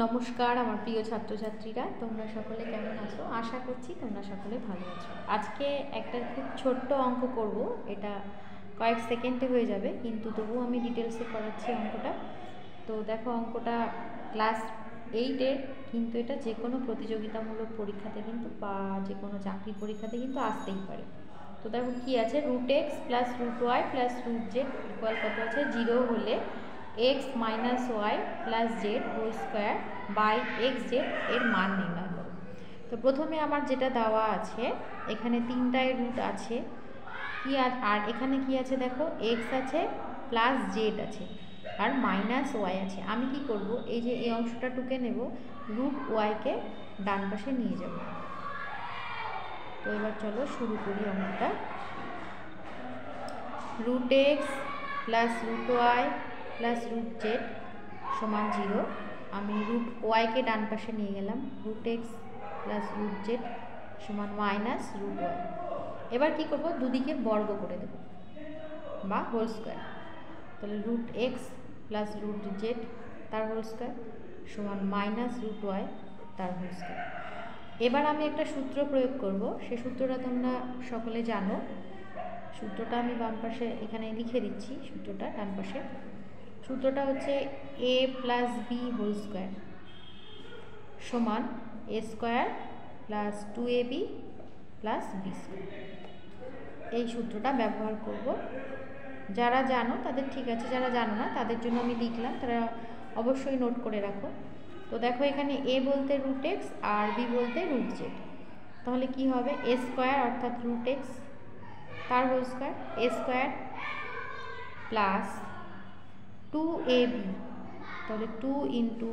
নমস্কার আমার প্রিয় ছাত্রছাত্রীরা, তোমরা সকলে কেমন আছো? আশা করছি তোমরা সকলে ভালো আছো। আজকে একটা খুব ছোট্ট অঙ্ক করব, এটা কয়েক সেকেন্ডে হয়ে যাবে, কিন্তু তবুও আমি ডিটেলসে করাচ্ছি অঙ্কটা। তো দেখো, অঙ্কটা ক্লাস 8-এর, কিন্তু এটা যে কোনো প্রতিযোগিতামূলক পরীক্ষাতে কিন্তু বা যে কোনো চাকরি পরীক্ষাতে কিন্তু আসতেই পারে। তো দেখো কি আছে, √x plus √y plus √z equal কত আছে? 0 হলে x minus Y plus Z whole square by X Z এর মান নির্ণয় করো। তো প্রথমে আমার যেটা দেওয়া আছে, এখানে তিনটায় রুট আছে, কি আর এখানে কি আছে দেখো, এক্স আছে প্লাস জেড আছে আর মাইনাস ওয়াই আছে। আমি কি করব, এই যে এই অংশটা টুকে নেব, √y-কে ডান পাশে নিয়ে যাব। তো এবার চলো শুরু করি অঙ্কটা। √x plus √y plus √z সমান 0। আমি √y-কে ডান পাশে নিয়ে গেলাম, √x প্লাস √z সমান মাইনাস √y। এবার কি করব, দুদিকে বর্গ করে দেব বা হোল স্কোয়ার। তাহলে √x প্লাস √z তার হোল স্কোয়ার সমান মাইনাস √y তার হোল স্কোয়ার। এবার আমি একটা সূত্র প্রয়োগ করব, সেই সূত্রটা তোমরা সকলে জানো। সূত্রটা আমি বাম পাশে এখানে লিখে দিচ্ছি, সূত্রটা ডান পাশে। সূত্রটা হচ্ছে a plus B whole square সমান a square plus 2ab plus B square. এই সূত্রটা ব্যবহার করব। যারা জানো তাদের ঠিক আছে, যারা জানো না তাদের জন্য আমি লিখলাম, তারা অবশ্যই নোট করে রাখো। তো দেখো, এখানে a বলতে √x আর b বলতে √z। তাহলে কি হবে, a স্কোয়ার অর্থাৎ √x তার whole square, a square plus 2ab, তাহলে 2 into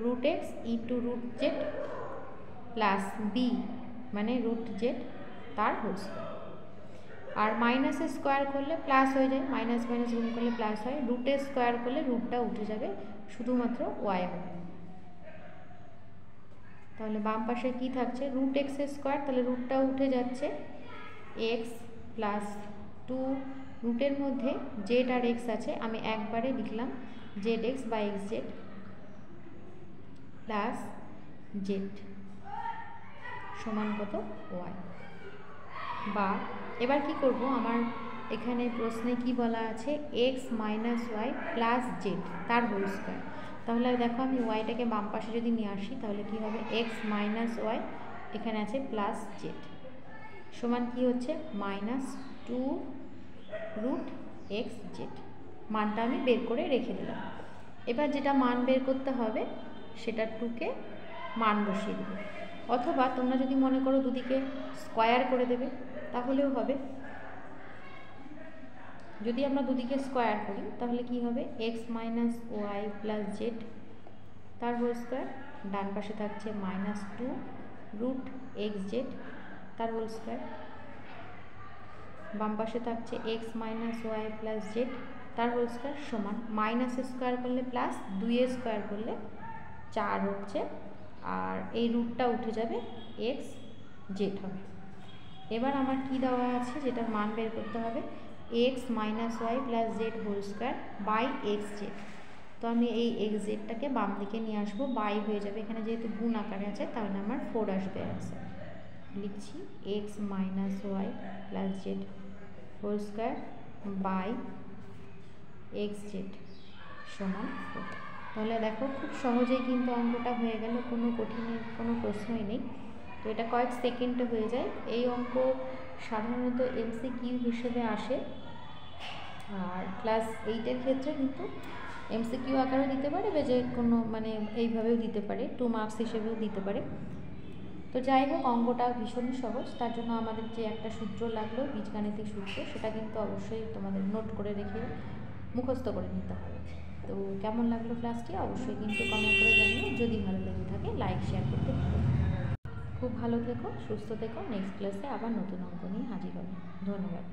√x into √z plus b মানে √z তার হোল স্কোয়ার। আর মাইনাসের স্কোয়ার করলে প্লাস হয়ে যায়, মাইনাস মাইনাস গুণ করলে প্লাস হয়, √এর স্কোয়ার করলে রুটটা উঠে যাবে, শুধুমাত্র y হবে। তাহলে বাম পাশে কি থাকছে, √x এর স্কোয়ার, তাহলে রুটটা উঠে যাচ্ছে, x প্লাস 2 রুটের মধ্যে z আর x আছে, আমি একবারে লিখলাম zx বা xz প্লাস z সমান কত, y। বা এবার কি করব, আমার এখানে প্রশ্নে কি বলা আছে, x minus Y plus Z তার হোল স্কোয়ার। তাহলে দেখো, আমি ওয়াইটাকে বাম পাশে যদি নিয়ে আসি, তাহলে কি হবে, x মাইনাস ওয়াই এখানে আছে প্লাস জেড সমান কি হচ্ছে, মাইনাস 2√xz। মানটা আমি বের করে রেখে দিলাম। এবার যেটা মান বের করতে হবে সেটা 2-কে মান বসিয়ে দেবে, অথবা তোমরা যদি মনে করো দুদিকে স্কোয়ার করে দেবে তাহলেও হবে। যদি আমরা দুদিকে স্কোয়ার করি তাহলে কি হবে, x minus Y plus Z তার হোল স্কোয়ার, ডান পাশে থাকছে মাইনাস 2√xz তার হোল স্কোয়ার, বাম পাশে থাকছে x minus Y plus Z তার হোল স্কোয়ার সমান মাইনাস স্কোয়ার করলে প্লাস, 2 স্কোয়ার করলে 4 হচ্ছে, আর এই রুটটা উঠে যাবে, xz হবে। এবার আমার কি দেওয়া আছে, যেটার মান বের করতে হবে, x minus Y plus Z whole square by xz। তো আমি এই xzটাকে বাম দিকে নিয়ে আসবো, বাই হয়ে যাবে, এখানে যেহেতু গুণ আকারে আছে তাহলে আমার 4 আসবে অ্যান্সার। লিখছি x minus Y plus Z whole square by xz সমান 4। তাহলে দেখো, খুব সহজেই কিন্তু অঙ্কটা হয়ে গেল, কোনো কঠিনের কোনো প্রশ্নই নেই। তো এটা কয়েক সেকেন্ডে হয়ে যায়। এই অঙ্ক সাধারণত MCQ হিসেবে আসে, আর ক্লাস 8-এর ক্ষেত্রে কিন্তু MCQ আকারেও দিতে পারে, বা যে কোনো মানে এইভাবেও দিতে পারে, 2 মার্কস হিসেবেও দিতে পারে। তো যাই হোক, অঙ্কটা ভীষণই সহজ, তার জন্য আমাদের যে একটা সূত্র লাগলো, বীজগাণিতিক সূত্র, সেটা কিন্তু অবশ্যই তোমাদের নোট করে রেখে মুখস্থ করে নিতে হবে। তো কেমন লাগলো ক্লাসটি অবশ্যই কিন্তু কমেন্ট করে জানিও। যদি ভালো লেগে থাকে লাইক শেয়ার করতে ভুলো না। খুব ভালো থেকো, সুস্থ থেকো। নেক্সট ক্লাসে আবার নতুন অঙ্ক নিয়ে হাজির হবো। ধন্যবাদ।